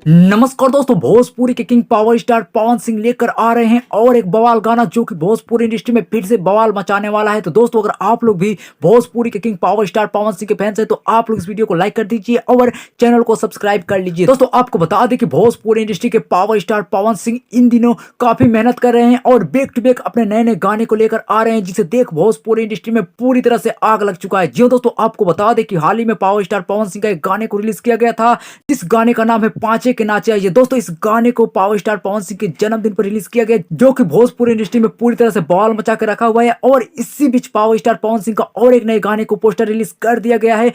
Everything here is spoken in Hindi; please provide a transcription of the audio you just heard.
नमस्कार दोस्तों, भोजपुरी के king power star Pawan Singh लेकर आ रहे हैं और एक बवाल गाना जो कि भोजपुरी इंडस्ट्री में फिर से बवाल मचाने वाला है। तो दोस्तों, अगर आप लोग भी भोजपुरी के king power star Pawan Singh के फैंस हैं तो आप लोग इस वीडियो को लाइक कर दीजिए और चैनल को सब्सक्राइब कर लीजिए। दोस्तों, आपको बता दें कि भोजपुरी इंडस्ट्री के पावर स्टार पवन सिंह इन दिनों काफी मेहनत कर रहे हैं और बैक टू बैक अपने नए नए गाने को लेकर आ रहे हैं, जिसे देख भोजपुरी इंडस्ट्री में पूरी तरह से आग लग चुका है। जी हाँ दोस्तों, आपको बता दें कि हाल ही में पावर स्टार पवन सिंह का एक गाने को रिलीज किया गया था। इस गाने का नाम है पांचे के नाचे आइए। दोस्तों, इस गाने को पावर स्टार पवन सिंह के जन्मदिन पर रिलीज किया गया, जो कि भोजपुरी इंडस्ट्री में पूरी तरह से बवाल मचा के रखा हुआ है। और इसी बीच पावर स्टार पवन सिंह का और एक नए गाने को पोस्टर रिलीज कर दिया गया है।